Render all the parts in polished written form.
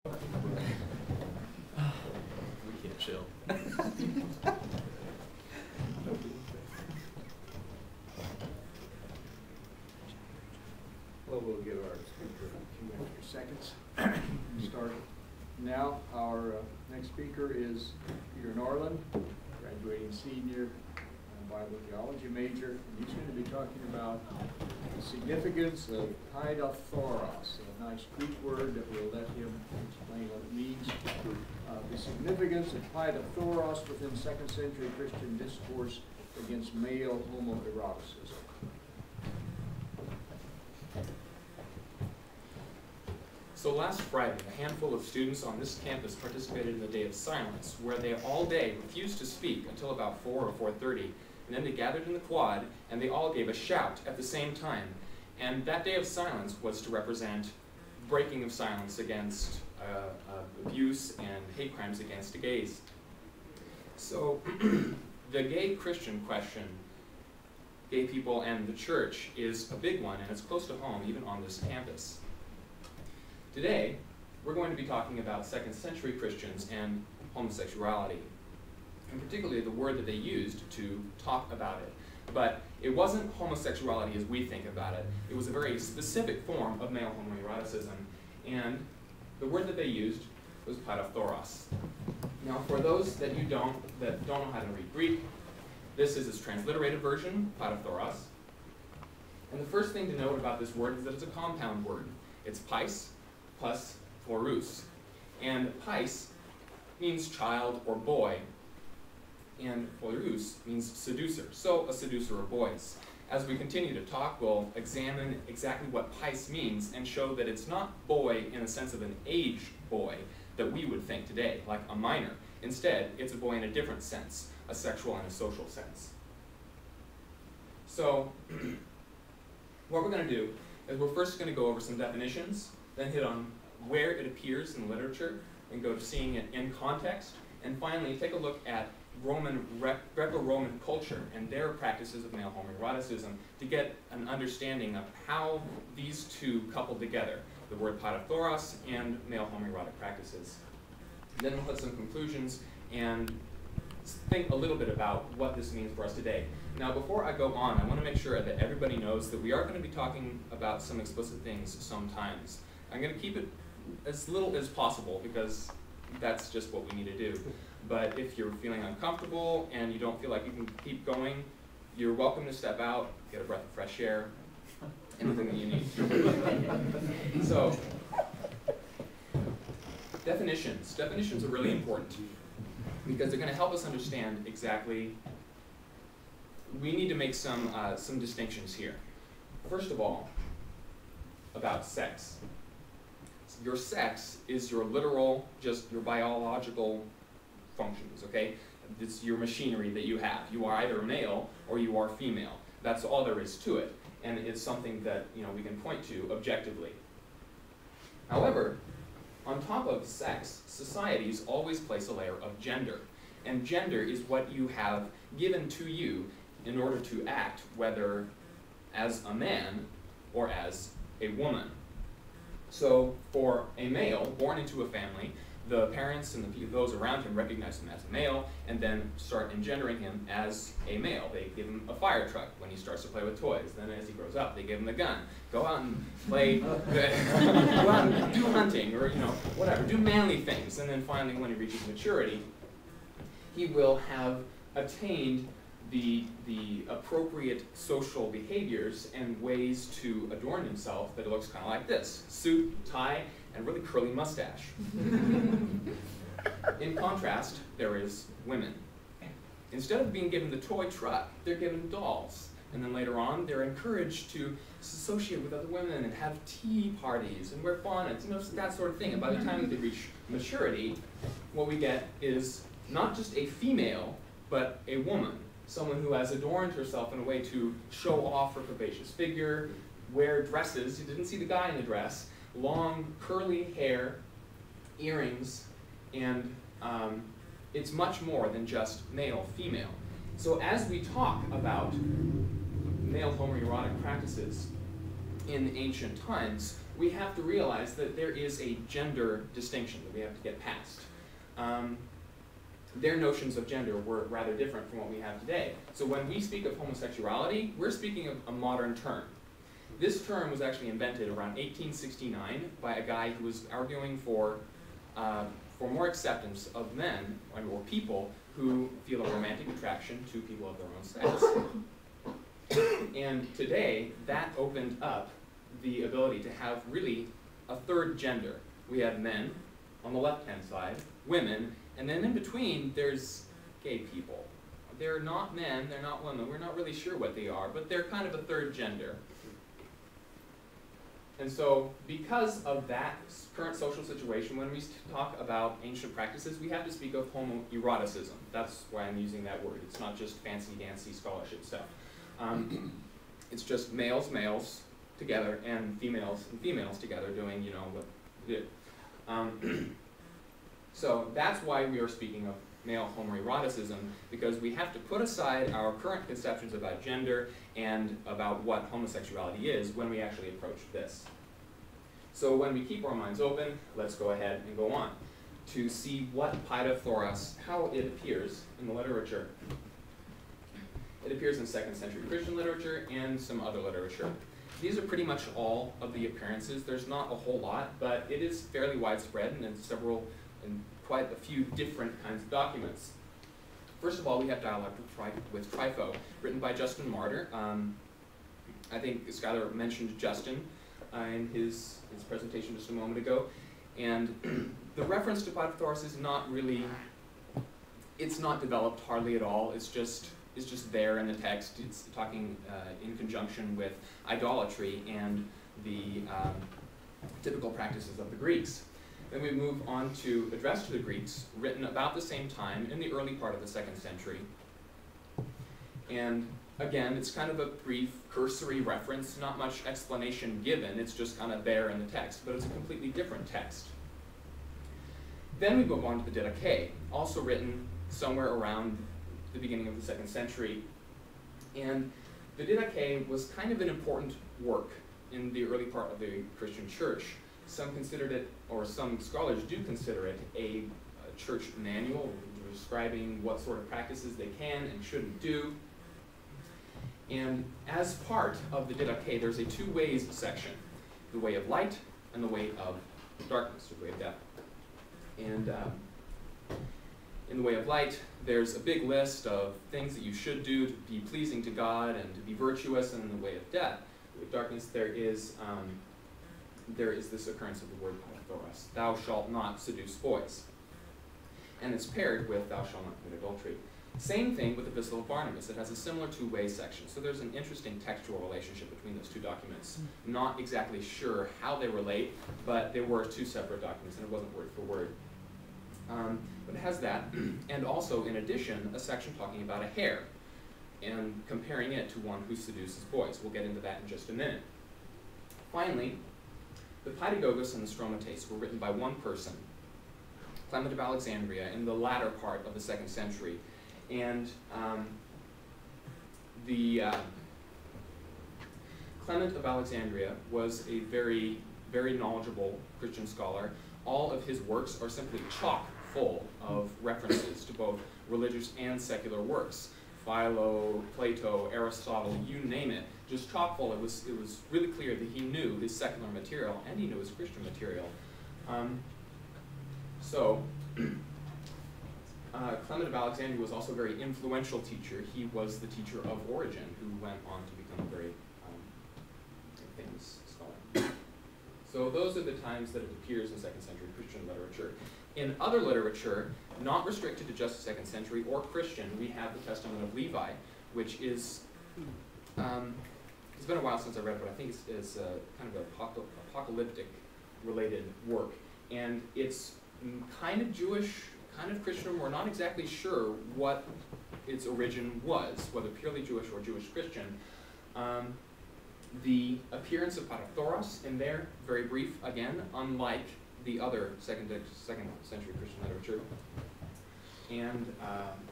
We can't chill. Well, we'll give our speaker a few extra seconds. Start now. Our next speaker is Peter Norland, graduating senior, Bible theology major, and he's going to be talking about the significance of paidothoros, a nice Greek word that we'll let him explain what it means. The significance of paidothoros within second century Christian discourse against male homoeroticism. So last Friday, a handful of students on this campus participated in the Day of Silence, where they all day refused to speak until about 4 or 4:30, and then they gathered in the quad, and they all gave a shout at the same time. And that Day of Silence was to represent breaking of silence against abuse and hate crimes against the gays. So the gay Christian question, gay people and the church, is a big one, and it's close to home, even on this campus. Today, we're going to be talking about second century Christians and homosexuality, and particularly the word that they used to talk about it. But it wasn't homosexuality as we think about it. It was a very specific form of male homoeroticism, and the word that they used was paidothoros. Now, for those that don't know how to read Greek, this is its transliterated version, paidothoros. And the first thing to note about this word is that it's a compound word. It's pais plus phorus. And pais means child or boy, and phorus means seducer. So a seducer of boys. As we continue to talk, we'll examine exactly what pais means and show that it's not boy in the sense of an age boy that we would think today, like a minor. Instead, it's a boy in a different sense, a sexual and a social sense. So what we're going to do is we're first going to go over some definitions, then hit on where it appears in literature, and go to seeing it in context, and finally take a look at Greco-Roman culture and their practices of male homoeroticism to get an understanding of how these two couple together, the word paidothoros and male homoerotic practices. Then we'll put some conclusions and think a little bit about what this means for us today. Now, before I go on, I want to make sure that everybody knows that we are going to be talking about some explicit things sometimes. I'm going to keep it as little as possible because that's just what we need to do. But if you're feeling uncomfortable and you don't feel like you can keep going, you're welcome to step out, get a breath of fresh air, anything that you need. So, definitions. Definitions are really important because they're going to help us understand exactly. We need to make some distinctions here. First of all, about sex. Your sex is your literal, just your biological functions, okay? It's your machinery that you have. You are either male or you are female. That's all there is to it. And it's something that, you know, we can point to objectively. However, on top of sex, societies always place a layer of gender. And gender is what you have given to you in order to act, whether as a man or as a woman. So for a male born into a family, the parents and those around him recognize him as a male and then start engendering him as a male. They give him a fire truck when he starts to play with toys. Then as he grows up, they give him a gun. Go out and play, go out and do hunting or, you know, whatever, do manly things. And then finally, when he reaches maturity, he will have attained the appropriate social behaviors and ways to adorn himself that it looks kind of like this: suit, tie, and really curly mustache. In contrast, there is women. Instead of being given the toy truck, they're given dolls. And then later on, they're encouraged to associate with other women and have tea parties and wear bonnets, you know, that sort of thing. And by the time they reach maturity, what we get is not just a female, but a woman. Someone who has adorned herself in a way to show off her curvaceous figure, wear dresses. You didn't see the guy in the dress. Long, curly hair, earrings, and it's much more than just male, female. So as we talk about male homoerotic practices in ancient times, we have to realize that there is a gender distinction that we have to get past. Their notions of gender were rather different from what we have today. So when we speak of homosexuality, we're speaking of a modern term. This term was actually invented around 1869 by a guy who was arguing for more acceptance of men, or people, who feel a romantic attraction to people of their own sex. And today, that opened up the ability to have really a third gender. We have men on the left-hand side, women, and then in between, there's gay people. They're not men, they're not women, we're not really sure what they are, but they're kind of a third gender. And so, because of that current social situation, when we talk about ancient practices, we have to speak of homoeroticism. That's why I'm using that word. It's not just fancy-dancy scholarship stuff. It's just males together, and females together doing, you know, what they do. So that's why we are speaking of male homoeroticism, because we have to put aside our current conceptions about gender and about what homosexuality is when we actually approach this. So when we keep our minds open, let's go ahead and go on to see what paidothoros, how it appears in the literature. It appears in 2nd century Christian literature and some other literature. These are pretty much all of the appearances. There's not a whole lot, but it is fairly widespread and in quite a few different kinds of documents. First of all, we have dialogue with Trypho, written by Justin Martyr. I think Skylar mentioned Justin in his presentation just a moment ago. And the reference to paidothoros is not really, it's not developed hardly at all. It's just there in the text. It's talking in conjunction with idolatry and the typical practices of the Greeks. Then we move on to Address to the Greeks, written about the same time in the early part of the 2nd century. And again, it's kind of a brief, cursory reference, not much explanation given, it's just kind of there in the text, but it's a completely different text. Then we move on to the Didache, also written somewhere around the beginning of the 2nd century. And the Didache was kind of an important work in the early part of the Christian church. Some considered it, or some scholars do consider it, a church manual describing what sort of practices they can and shouldn't do. And as part of the Didache, there's a two ways section, the way of light and the way of darkness, or the way of death. And in the way of light, there's a big list of things that you should do to be pleasing to God and to be virtuous, and in the way of death, with darkness, there is this occurrence of the word paidothoros, thou shalt not seduce boys. And it's paired with thou shalt not commit adultery. Same thing with the Epistle of Barnabas. It has a similar two-way section. So there's an interesting textual relationship between those two documents. Not exactly sure how they relate, but they were two separate documents, and it wasn't word for word. But it has that, and also, in addition, a section talking about a hare, and comparing it to one who seduces boys. We'll get into that in just a minute. Finally, the Paidagogos and the Stromates were written by one person, Clement of Alexandria, in the latter part of the 2nd century. And Clement of Alexandria was a very, very knowledgeable Christian scholar. All of his works are simply chock full of references to both religious and secular works. Philo, Plato, Aristotle, you name it, just chock full. It was really clear that he knew his secular material and he knew his Christian material. Clement of Alexandria was also a very influential teacher. He was the teacher of Origen, who went on to become a very famous scholar. So those are the times that it appears in 2nd century Christian literature. In other literature, not restricted to just the 2nd century or Christian, we have the Testament of Levi, which is, it's been a while since I read it, but I think it's kind of an apocalyptic related work. And it's kind of Jewish, kind of Christian. We're not exactly sure what its origin was, whether purely Jewish or Jewish Christian. The appearance of paidothoros in there, very brief again, unlike the other second century Christian literature. And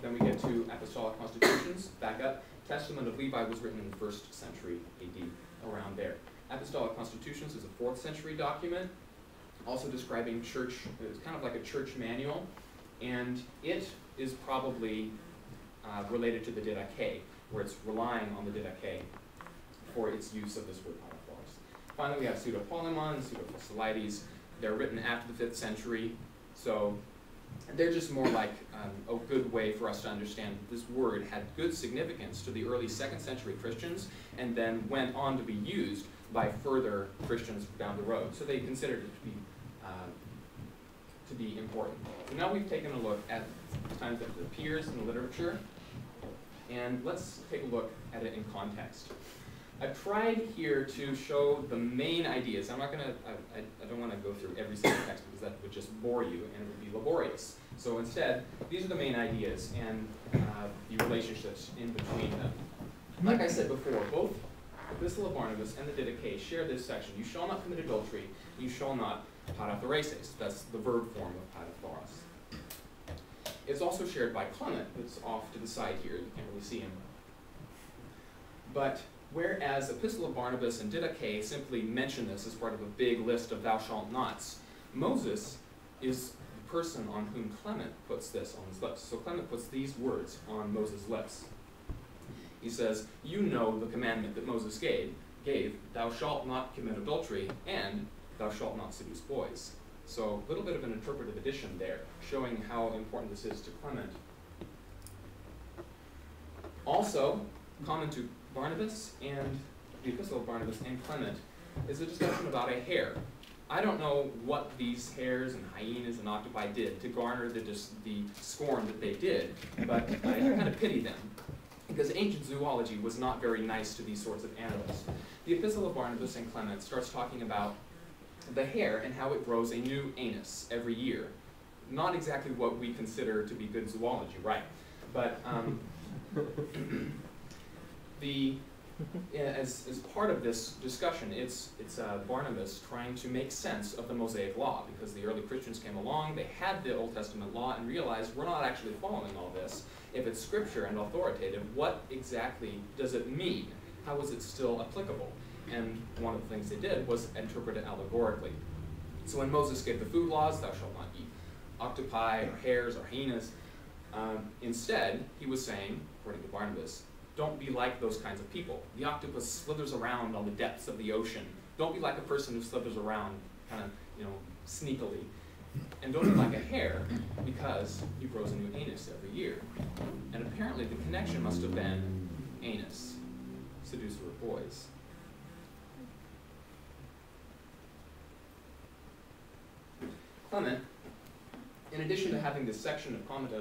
then we get to apostolic constitutions, back up. Testament of Levi was written in the 1st century AD, around there. Apostolic Constitutions is a 4th century document, also describing church. It's kind of like a church manual, and it is probably related to the Didache, where it's relying on the Didache for its use of this word pataphoros. Finally, we have Pseudo-Polemon and Pseudo-Phocileides. They're written after the 5th century, so they're just more like a good way for us to understand that this word had good significance to the early 2nd century Christians, and then went on to be used by further Christians down the road. So they considered it to be important. So now we've taken a look at the times that it appears in the literature, and let's take a look at it in context. I've tried here to show the main ideas. I'm not going to, I don't want to go through every single text because that would just bore you and it would be laborious. So instead, these are the main ideas and the relationships in between them. Like I said before, both the Epistle of Barnabas and the Didache share this section. You shall not commit adultery, you shall not parathoreses. That's the verb form of parathoros. It's also shared by Clement, that's off to the side here. You can't really see him. But whereas Epistle of Barnabas and Didache simply mention this as part of a big list of thou shalt nots, Moses is the person on whom Clement puts this on his lips. So Clement puts these words on Moses' lips. He says, you know the commandment that Moses gave, thou shalt not commit adultery, and thou shalt not seduce boys. So a little bit of an interpretive addition there, showing how important this is to Clement. Also, common to Barnabas and the Epistle of Barnabas and Clement is a discussion about a hare. I don't know what these hares and hyenas and octopi did to garner the scorn that they did, but I kind of pity them, because ancient zoology was not very nice to these sorts of animals. The Epistle of Barnabas and Clement starts talking about the hare and how it grows a new anus every year. Not exactly what we consider to be good zoology, right? But as part of this discussion, it's Barnabas trying to make sense of the Mosaic Law, because the early Christians came along, they had the Old Testament law, and realized we're not actually following all this. If it's scripture and authoritative, what exactly does it mean? How is it still applicable? And one of the things they did was interpret it allegorically. So when Moses gave the food laws, thou shalt not eat octopi or hares or hyenas, instead he was saying, according to Barnabas, don't be like those kinds of people. The octopus slithers around on the depths of the ocean. Don't be like a person who slithers around kind of, sneakily. And don't be like a hare, because he grows a new anus every year. And apparently the connection must have been anus, seducer of boys. Clement, in addition to having this section of comment,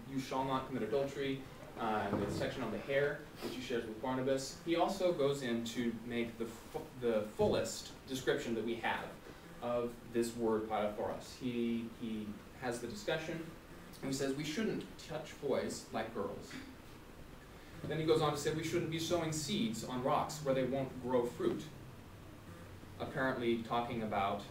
you shall not commit adultery, the section on the hare, which he shares with Barnabas, he also goes in to make the fullest description that we have of this word parathoros. He has the discussion, and he says we shouldn't touch boys like girls. Then he goes on to say we shouldn't be sowing seeds on rocks where they won't grow fruit. Apparently talking about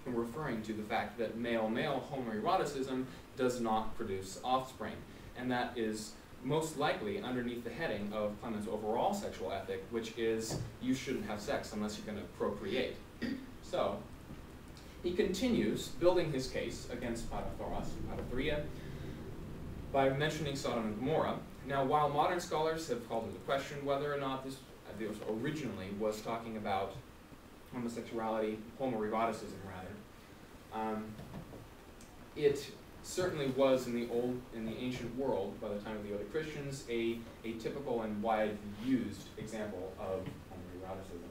and referring to the fact that male-male homoeroticism does not produce offspring. And that is most likely underneath the heading of Clement's overall sexual ethic, which is you shouldn't have sex unless you're going to procreate. So he continues building his case against parathoria, by mentioning Sodom and Gomorrah. Now, while modern scholars have called into question whether or not this originally was talking about homosexuality, homoeroticism rather, it certainly was in the ancient world, by the time of the early Christians, a typical and widely used example of homoeroticism.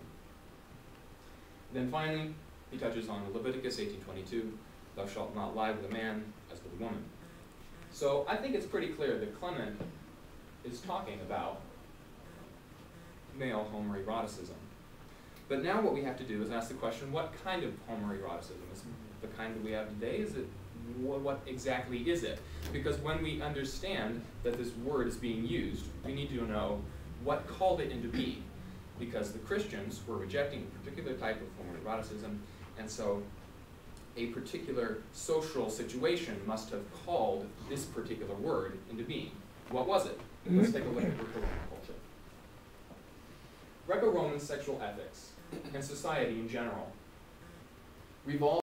Then finally, he touches on Leviticus 18:22, thou shalt not lie with a man as with a woman. So I think it's pretty clear that Clement is talking about male homoeroticism. But now what we have to do is ask the question, what kind of homoeroticism? Is it the kind that we have today? Is it, what exactly is it? Because when we understand that this word is being used, we need to know what called it into being. Because the Christians were rejecting a particular type of homoeroticism, and so a particular social situation must have called this particular word into being. What was it? Let's take a look at Greco-Roman culture. Greco-Roman sexual ethics and society in general. We've all